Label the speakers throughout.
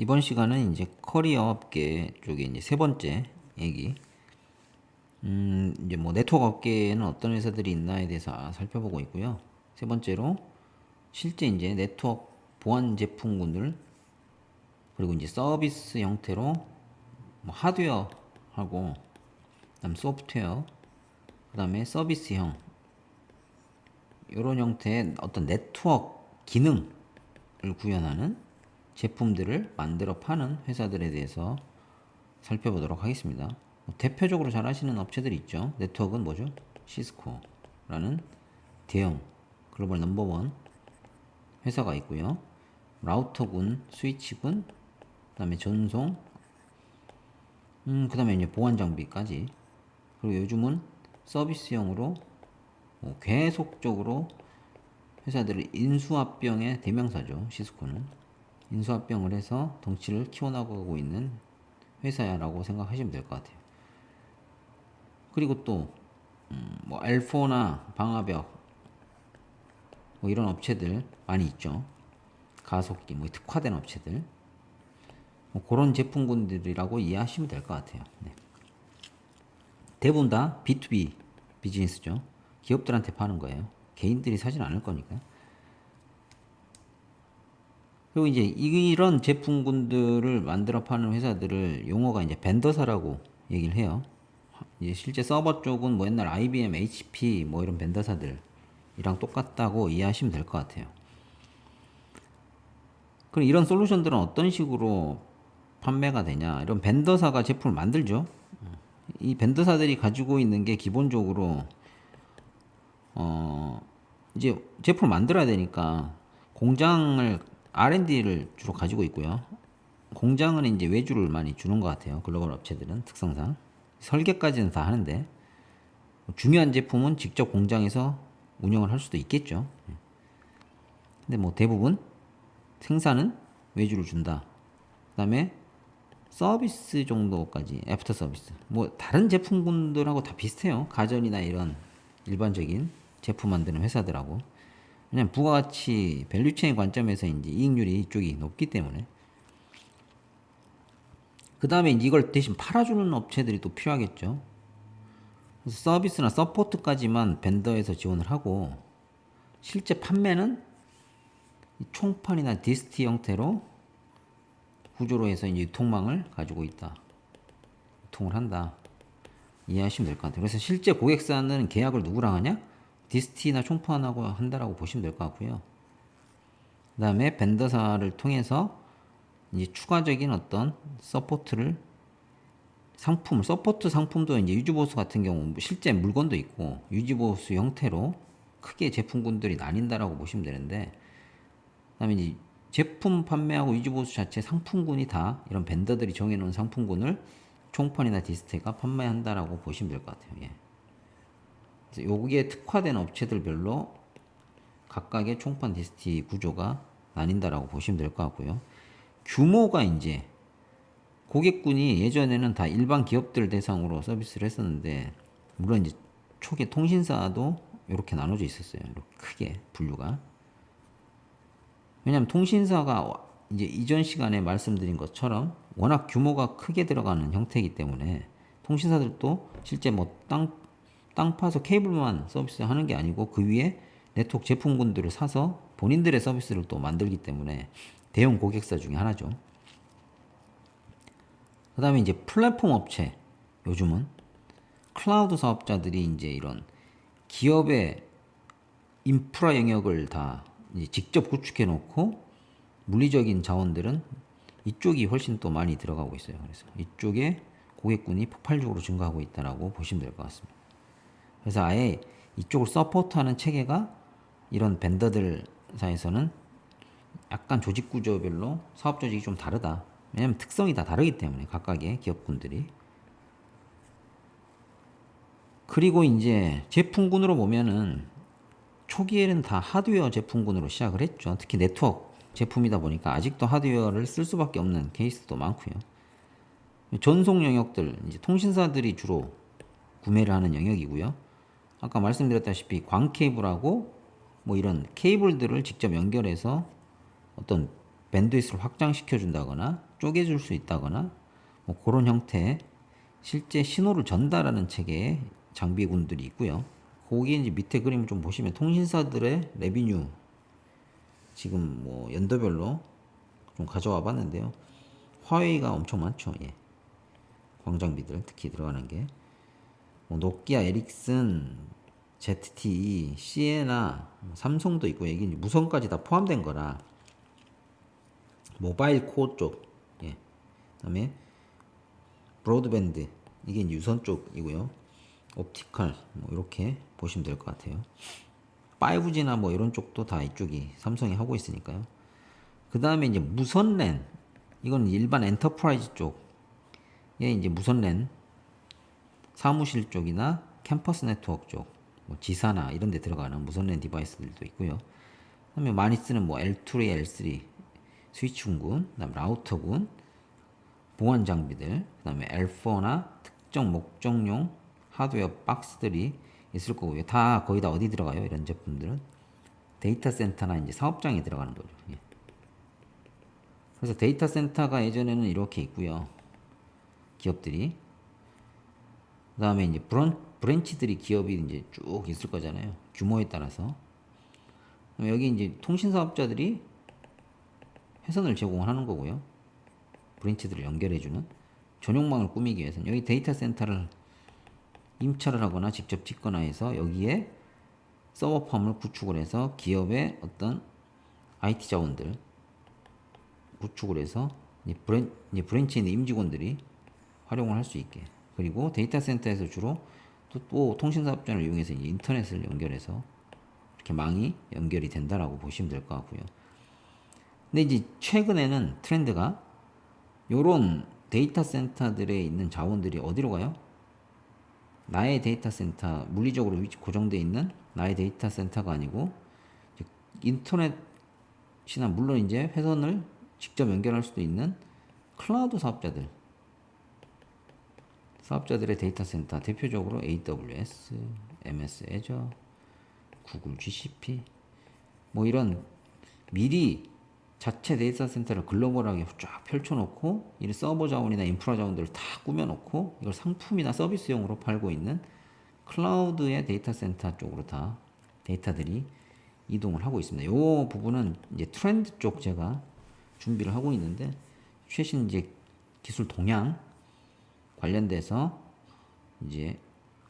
Speaker 1: 이번 시간은 이제 커리어 업계 쪽에 이제 세 번째 얘기. 이제 뭐 네트워크 업계에는 어떤 회사들이 있나에 대해서 살펴보고 있고요. 세 번째로 실제 이제 네트워크 보안 제품군들 그리고 이제 서비스 형태로 뭐 하드웨어하고 그다음 소프트웨어 그다음에 서비스형 이런 형태의 어떤 네트워크 기능을 구현하는 제품들을 만들어 파는 회사들에 대해서 살펴보도록 하겠습니다. 대표적으로 잘 아시는 업체들이 있죠. 네트워크는 뭐죠? 시스코라는 대형 글로벌 넘버원 회사가 있고요. 라우터군, 스위치군, 그다음에 전송, 그다음에 이제 보안 장비까지. 그리고 요즘은 서비스형으로 계속적으로 회사들을 인수합병의 대명사죠. 시스코는 인수합병을 해서 덩치를 키워나가고 있는 회사야라고 생각하시면 될 것 같아요. 그리고 또 뭐 L4나 방화벽 뭐 이런 업체들 많이 있죠. 가속기 뭐 특화된 업체들 뭐 그런 제품군들이라고 이해하시면 될 것 같아요. 네. 대부분 다 B2B 비즈니스죠. 기업들한테 파는 거예요. 개인들이 사진 않을 거니까. 그리고 이제 이런 제품군들을 만들어 파는 회사들을 용어가 이제 벤더사라고 얘기를 해요. 이제 실제 서버 쪽은 뭐 옛날 IBM, HP 뭐 이런 벤더사들이랑 똑같다고 이해하시면 될 것 같아요. 그럼 이런 솔루션들은 어떤 식으로 판매가 되냐? 이런 벤더사가 제품을 만들죠. 이 벤더사들이 가지고 있는 게 기본적으로 이제 제품을 만들어야 되니까 공장을 R&D를 주로 가지고 있고요. 공장은 이제 외주를 많이 주는 것 같아요. 글로벌 업체들은 특성상 설계까지는 다 하는데 중요한 제품은 직접 공장에서 운영을 할 수도 있겠죠. 근데 뭐 대부분 생산은 외주를 준다. 그다음에 서비스 정도까지 애프터 서비스. 뭐 다른 제품군들하고 다 비슷해요. 가전이나 이런 일반적인 제품 만드는 회사들하고. 왜냐면 부가가치 밸류체인 관점에서 이제 이익률이 이쪽이 높기 때문에. 그다음에 이제 이걸 대신 팔아주는 업체들이 또 필요하겠죠. 그래서 서비스나 서포트까지만 벤더에서 지원을 하고 실제 판매는 총판이나 디스티 형태로 구조로 해서 이제 유통망을 가지고 있다. 유통을 한다. 이해하시면 될 것 같아요. 그래서 실제 고객사는 계약을 누구랑 하냐? 디스티나 총판하고 한다라고 보시면 될 것 같고요. 그 다음에 벤더사를 통해서 이제 추가적인 어떤 서포트를 상품을 서포트 상품도 이제 유지보수 같은 경우 실제 물건도 있고 유지보수 형태로 크게 제품군들이 나뉜다라고 보시면 되는데 그다음에 이제 제품 판매하고 유지보수 자체 상품군이 다 이런 벤더들이 정해놓은 상품군을 총판이나 디스테가 판매한다라고 보시면 될 것 같아요. 예. 그래서 여기에 특화된 업체들별로 각각의 총판 디스티 구조가 나뉜다라고 보시면 될 것 같고요. 규모가 이제 고객군이 예전에는 다 일반 기업들 대상으로 서비스를 했었는데 물론 이제 초기 통신사도 이렇게 나눠져 있었어요. 이렇게 크게 분류가. 왜냐하면 통신사가 이제 이전 시간에 말씀드린 것처럼 워낙 규모가 크게 들어가는 형태이기 때문에 통신사들도 실제 뭐 땅 파서 케이블만 서비스 하는 게 아니고 그 위에 네트워크 제품군들을 사서 본인들의 서비스를 또 만들기 때문에 대형 고객사 중에 하나죠. 그 다음에 이제 플랫폼 업체, 요즘은 클라우드 사업자들이 이제 이런 기업의 인프라 영역을 다 이제 직접 구축해 놓고 물리적인 자원들은 이쪽이 훨씬 또 많이 들어가고 있어요. 그래서 이쪽에 고객군이 폭발적으로 증가하고 있다라고 보시면 될 것 같습니다. 그래서 아예 이쪽을 서포트하는 체계가 이런 벤더들 사이에서는 약간 조직 구조별로 사업 조직이 좀 다르다. 왜냐면 특성이 다 다르기 때문에 각각의 기업군들이. 그리고 이제 제품군으로 보면은 초기에는 다 하드웨어 제품군으로 시작을 했죠. 특히 네트워크 제품이다 보니까 아직도 하드웨어를 쓸 수밖에 없는 케이스도 많고요. 전송 영역들, 이제 통신사들이 주로 구매를 하는 영역이고요. 아까 말씀드렸다시피 광 케이블하고 뭐 이런 케이블들을 직접 연결해서 어떤 밴드위스를 확장시켜 준다거나 쪼개줄 수 있다거나 뭐 그런 형태의 실제 신호를 전달하는 체계의 장비군들이 있고요. 거기에 이제 밑에 그림 좀 보시면 통신사들의 레비뉴 지금 뭐 연도별로 좀 가져와 봤는데요. 화웨이가 엄청 많죠. 예. 광장비들 특히 들어가는 게 뭐 노키아, 에릭슨, ZTE, 시에나, 삼성도 있고 이게 이제 무선까지 다 포함된 거라 모바일 코어 쪽, 예. 그다음에 브로드밴드 이게 이제 유선 쪽이고요. 옵티컬 뭐 이렇게 보시면 될 것 같아요. 5G나 뭐 이런 쪽도 다 이쪽이 삼성이 하고 있으니까요. 그 다음에 이제 무선 랜 이건 일반 엔터프라이즈 쪽에 이제 무선 랜 사무실 쪽이나 캠퍼스 네트워크 쪽, 뭐 지사나 이런 데 들어가는 무선 랜 디바이스들도 있고요. 그다음에 많이 쓰는 뭐 L2, L3 스위치군, 그다음 라우터군, 보안 장비들, 그다음에 L4나 특정 목적용 하드웨어 박스들이 있을 거고요. 다 거의 다 어디 들어가요? 이런 제품들은 데이터 센터나 이제 사업장에 들어가는 거죠. 예. 그래서 데이터 센터가 예전에는 이렇게 있고요. 기업들이 그다음에 이제 브랜치들이 기업이 이제 쭉 있을 거잖아요. 규모에 따라서 여기 이제 통신 사업자들이 회선을 제공하는 거고요. 브랜치들을 연결해주는 전용망을 꾸미기 위해서는 여기 데이터 센터를 임차를 하거나 직접 짓거나 해서 여기에 서버팜을 구축을 해서 기업의 어떤 IT 자원들 구축을 해서 이제 브랜치에 있는 임직원들이 활용을 할 수 있게 그리고 데이터 센터에서 주로 또 통신 사업장을 이용해서 이제 인터넷을 연결해서 이렇게 망이 연결이 된다라고 보시면 될 것 같고요. 근데 이제 최근에는 트렌드가 요런 데이터 센터들에 있는 자원들이 어디로 가요? 나의 데이터 센터, 물리적으로 위치 고정되어 있는 나의 데이터 센터가 아니고 인터넷이나 물론 이제 회선을 직접 연결할 수도 있는 클라우드 사업자들의 데이터 센터 대표적으로 AWS, MS Azure, 구글 GCP 뭐 이런 미리 자체 데이터 센터를 글로벌하게 쫙 펼쳐놓고 이 서버 자원이나 인프라 자원들을 다 꾸며놓고 이걸 상품이나 서비스용으로 팔고 있는 클라우드의 데이터 센터 쪽으로 다 데이터들이 이동을 하고 있습니다. 이 부분은 이제 트렌드 쪽 제가 준비를 하고 있는데 최신 이제 기술 동향 관련돼서 이제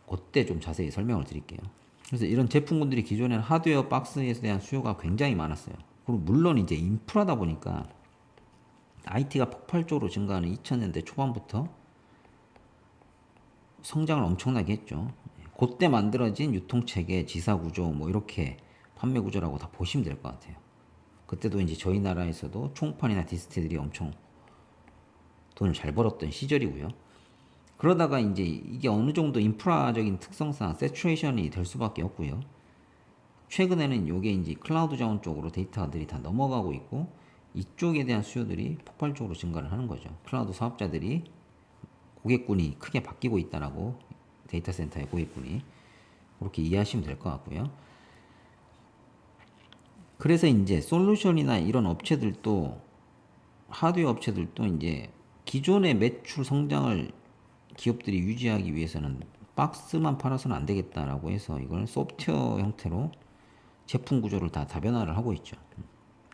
Speaker 1: 그때 좀 자세히 설명을 드릴게요. 그래서 이런 제품군들이 기존에는 하드웨어 박스에 대한 수요가 굉장히 많았어요. 그리고 물론 이제 인프라다 보니까 IT가 폭발적으로 증가하는 2000년대 초반부터 성장을 엄청나게 했죠. 그때 만들어진 유통체계, 지사구조 뭐 이렇게 판매구조라고 다 보시면 될 것 같아요. 그때도 이제 저희 나라에서도 총판이나 디스트들이 엄청 돈을 잘 벌었던 시절이고요. 그러다가 이제 이게 어느 정도 인프라적인 특성상 세츄레이션이 될 수밖에 없고요. 최근에는 요게 이제 클라우드 자원 쪽으로 데이터들이 다 넘어가고 있고 이쪽에 대한 수요들이 폭발적으로 증가를 하는 거죠. 클라우드 사업자들이 고객군이 크게 바뀌고 있다라고 데이터 센터의 고객군이 그렇게 이해하시면 될 것 같고요. 그래서 이제 솔루션이나 이런 업체들도 하드웨어 업체들도 이제 기존의 매출 성장을 기업들이 유지하기 위해서는 박스만 팔아서는 안 되겠다라고 해서 이걸 소프트웨어 형태로 제품 구조를 다 다변화를 하고 있죠.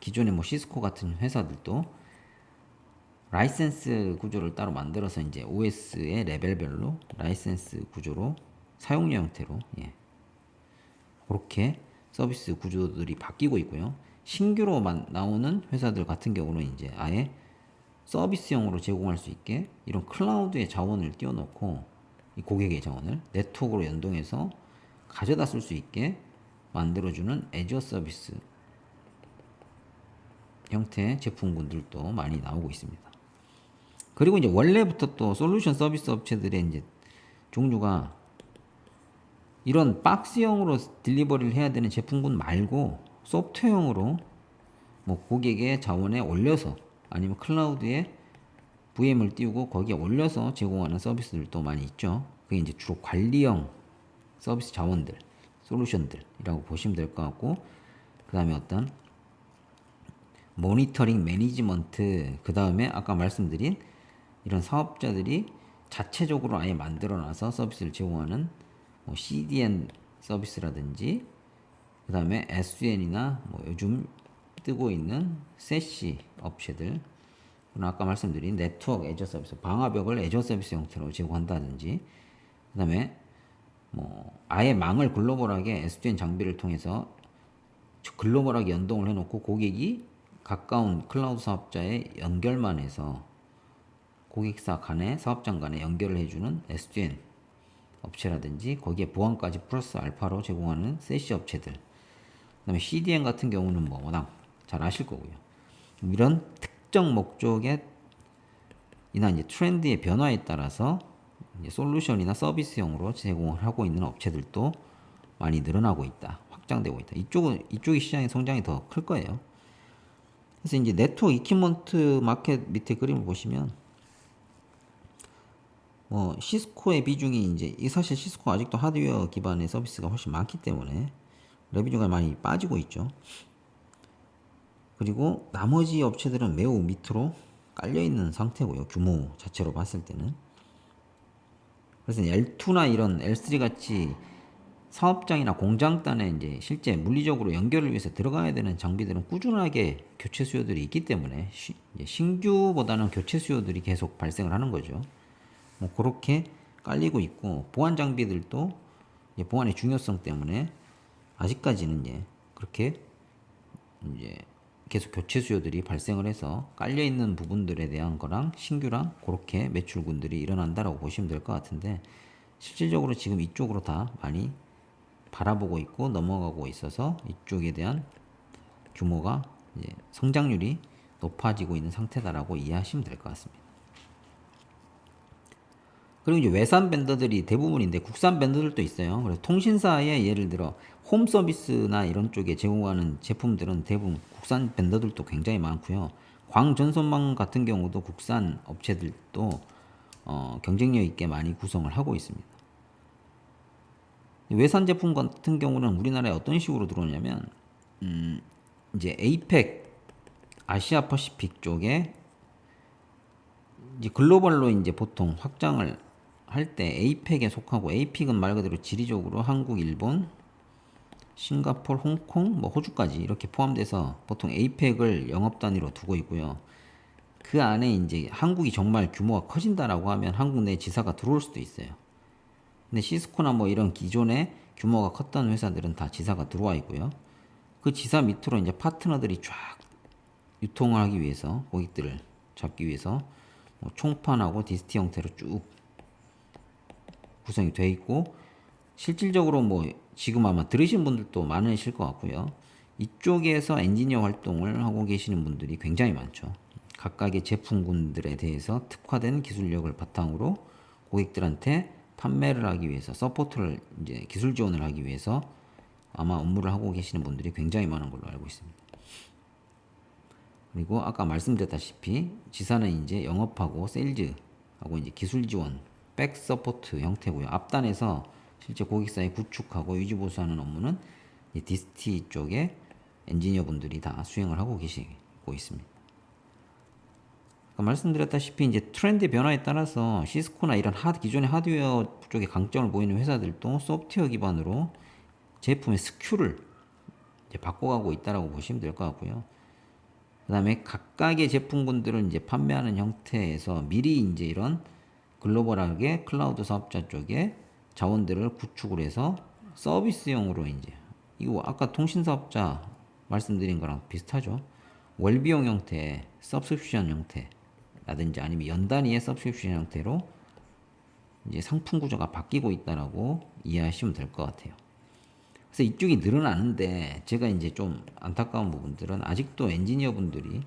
Speaker 1: 기존에 뭐 시스코 같은 회사들도 라이센스 구조를 따로 만들어서 이제 OS의 레벨별로 라이센스 구조로 사용료 형태로 그렇게 서비스 구조들이 바뀌고 있고요. 신규로 나오는 회사들 같은 경우는 이제 아예 서비스용으로 제공할 수 있게 이런 클라우드의 자원을 띄워놓고 이 고객의 자원을 네트워크로 연동해서 가져다 쓸 수 있게 만들어주는 애저 서비스 형태의 제품군들도 많이 나오고 있습니다. 그리고 이제 원래부터 또 솔루션 서비스 업체들의 이제 종류가 이런 박스형으로 딜리버리를 해야 되는 제품군 말고 소프트웨어용으로 뭐 고객의 자원에 올려서 아니면 클라우드에 VM을 띄우고 거기에 올려서 제공하는 서비스들도 많이 있죠. 그게 이제 주로 관리형 서비스 자원들, 솔루션들이라고 보시면 될 것 같고, 그 다음에 어떤 모니터링 매니지먼트, 그 다음에 아까 말씀드린 이런 사업자들이 자체적으로 아예 만들어놔서 서비스를 제공하는 뭐 CDN 서비스라든지, 그 다음에 SUN이나 뭐 요즘 뜨고 있는 세시 업체들, 그리고 아까 말씀드린 네트워크 애저 서비스, 방화벽을 애저 서비스 형태로 제공한다든지, 그 다음에 뭐 아예 망을 글로벌하게 SDN 장비를 통해서 글로벌하게 연동을 해놓고 고객이 가까운 클라우드 사업자에 연결만 해서 고객사 간에 사업장 간에 연결을 해주는 SDN 업체라든지, 거기에 보안까지 플러스 알파로 제공하는 세시 업체들, 그다음에 CDN 같은 경우는 뭐 워낙 잘 아실 거고요. 이런 특정 목적의 이나 이제 트렌드의 변화에 따라서 이제 솔루션이나 서비스용으로 제공을 하고 있는 업체들도 많이 늘어나고 있다, 확장되고 있다. 이쪽이 시장의 성장이 더 클 거예요. 그래서 이제 네트워크 이퀴먼트 마켓 밑에 그림을 보시면 시스코의 비중이 이제 사실 시스코 아직도 하드웨어 기반의 서비스가 훨씬 많기 때문에 레비뉴가 많이 빠지고 있죠. 그리고 나머지 업체들은 매우 밑으로 깔려 있는 상태고요. 규모 자체로 봤을 때는. 그래서 L2나 이런 L3 같이 사업장이나 공장단에 이제 실제 물리적으로 연결을 위해서 들어가야 되는 장비들은 꾸준하게 교체 수요들이 있기 때문에 신규보다는 교체 수요들이 계속 발생을 하는 거죠. 뭐 그렇게 깔리고 있고, 보안 장비들도 이제 보안의 중요성 때문에 아직까지는 이제 그렇게 이제 계속 교체 수요들이 발생을 해서 깔려 있는 부분들에 대한 거랑 신규랑 그렇게 매출군들이 일어난다라고 보시면 될 것 같은데, 실질적으로 지금 이쪽으로 다 많이 바라보고 있고 넘어가고 있어서 이쪽에 대한 규모가 이제 성장률이 높아지고 있는 상태다라고 이해하시면 될 것 같습니다. 그리고 이제 외산 벤더들이 대부분인데 국산 벤더들도 있어요. 그래서 통신사에 예를 들어 홈 서비스나 이런 쪽에 제공하는 제품들은 대부분 국산 벤더들도 굉장히 많고요. 광전선망 같은 경우도 국산 업체들도 경쟁력 있게 많이 구성을 하고 있습니다. 외산 제품 같은 경우는 우리나라에 어떤 식으로 들어오냐면 이제 에이펙, 아시아 퍼시픽 쪽에 이제 글로벌로 이제 보통 확장을 할 때 에이펙에 속하고, 에이펙은 말 그대로 지리적으로 한국, 일본, 싱가포르, 홍콩, 뭐 호주까지 이렇게 포함돼서 보통 에이펙을 영업 단위로 두고 있고요. 그 안에 이제 한국이 정말 규모가 커진다라고 하면 한국 내 지사가 들어올 수도 있어요. 근데 시스코나 뭐 이런 기존에 규모가 컸던 회사들은 다 지사가 들어와 있고요. 그 지사 밑으로 이제 파트너들이 쫙 유통을 하기 위해서, 고객들을 잡기 위해서 뭐 총판하고 디스티 형태로 쭉 구성이 되어 있고, 실질적으로 뭐 지금 아마 들으신 분들도 많으실 것 같고요. 이쪽에서 엔지니어 활동을 하고 계시는 분들이 굉장히 많죠. 각각의 제품군들에 대해서 특화된 기술력을 바탕으로 고객들한테 판매를 하기 위해서, 서포트를 이제 기술 지원을 하기 위해서 아마 업무를 하고 계시는 분들이 굉장히 많은 걸로 알고 있습니다. 그리고 아까 말씀드렸다시피 지사는 이제 영업하고 세일즈하고 이제 기술 지원, 백 서포트 형태고요. 앞단에서 실제 고객사에 구축하고 유지 보수하는 업무는 디스티 쪽에 엔지니어 분들이 다 수행을 하고 계시고 있습니다. 아까 말씀드렸다시피 이제 트렌드 변화에 따라서 시스코나 이런 기존의 하드웨어 쪽에 강점을 보이는 회사들도 소프트웨어 기반으로 제품의 스큐를 이제 바꿔가고 있다라고 보시면 될 것 같고요. 그 다음에 각각의 제품군들을 이제 판매하는 형태에서 미리 이제 이런 글로벌하게 클라우드 사업자 쪽에 자원들을 구축을 해서 서비스용으로 이제, 이거 아까 통신사업자 말씀드린 거랑 비슷하죠. 월비용 형태, 서브스크립션 형태라든지 아니면 연 단위의 서브스크립션 형태로 이제 상품 구조가 바뀌고 있다라고 이해하시면 될 것 같아요. 그래서 이쪽이 늘어나는데 제가 이제 좀 안타까운 부분들은 아직도 엔지니어 분들이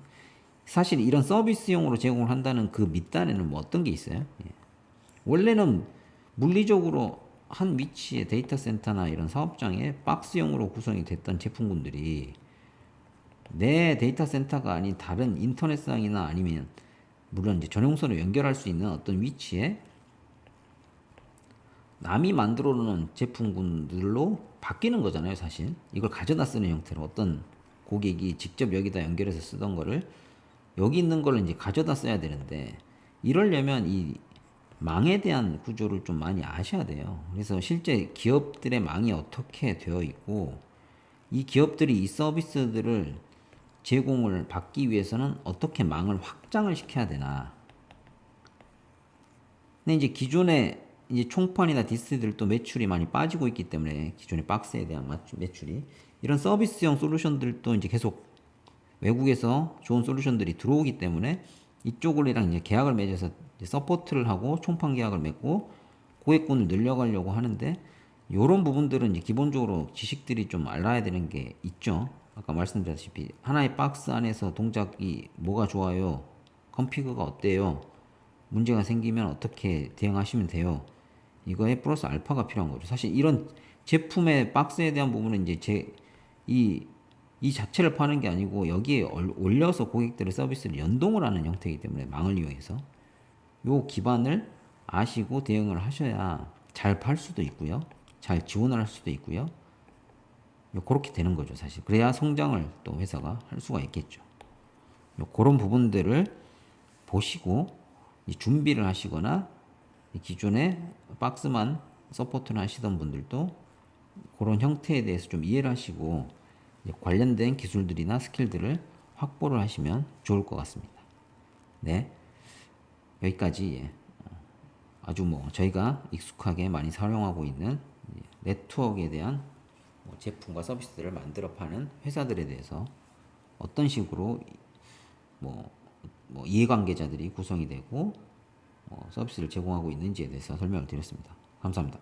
Speaker 1: 사실 이런 서비스용으로 제공을 한다는 그 밑단에는 뭐 어떤 게 있어요? 예. 원래는 물리적으로 한 위치에 데이터 센터나 이런 사업장에 박스형으로 구성이 됐던 제품군들이 내 데이터 센터가 아닌 다른 인터넷상이나 아니면 물론 이제 전용선으로 연결할 수 있는 어떤 위치에 남이 만들어 놓은 제품군들로 바뀌는 거잖아요, 사실. 이걸 가져다 쓰는 형태로 어떤 고객이 직접 여기다 연결해서 쓰던 거를 여기 있는 걸 이제 가져다 써야 되는데 이러려면 이 망에 대한 구조를 좀 많이 아셔야 돼요. 그래서 실제 기업들의 망이 어떻게 되어 있고 이 기업들이 이 서비스들을 제공을 받기 위해서는 어떻게 망을 확장을 시켜야 되나. 근데 이제 기존의 이제 총판이나 디스들도 매출이 많이 빠지고 있기 때문에 기존의 박스에 대한 매출이 이런 서비스형 솔루션들도 이제 계속 외국에서 좋은 솔루션들이 들어오기 때문에 이쪽이랑 이제 계약을 맺어서 이제 서포트를 하고 총판 계약을 맺고 고객군을 늘려가려고 하는데 이런 부분들은 이제 기본적으로 지식들이 좀 알아야 되는 게 있죠. 아까 말씀드렸다시피 하나의 박스 안에서 동작이 뭐가 좋아요, 컨피그가 어때요, 문제가 생기면 어떻게 대응하시면 돼요. 이거에 플러스 알파가 필요한 거죠. 사실 이런 제품의 박스에 대한 부분은 이제 이 자체를 파는 게 아니고 여기에 올려서 고객들의 서비스를 연동을 하는 형태이기 때문에 망을 이용해서 요 기반을 아시고 대응을 하셔야 잘 팔 수도 있고요. 잘 지원을 할 수도 있고요. 그렇게 되는 거죠, 사실. 그래야 성장을 또 회사가 할 수가 있겠죠. 그런 부분들을 보시고 준비를 하시거나 기존에 박스만 서포트를 하시던 분들도 그런 형태에 대해서 좀 이해를 하시고 관련된 기술들이나 스킬들을 확보를 하시면 좋을 것 같습니다. 네, 여기까지 아주 뭐 저희가 익숙하게 많이 사용하고 있는 네트워크에 대한 제품과 서비스들을 만들어 파는 회사들에 대해서 어떤 식으로 뭐, 이해관계자들이 구성이 되고 서비스를 제공하고 있는지에 대해서 설명을 드렸습니다. 감사합니다.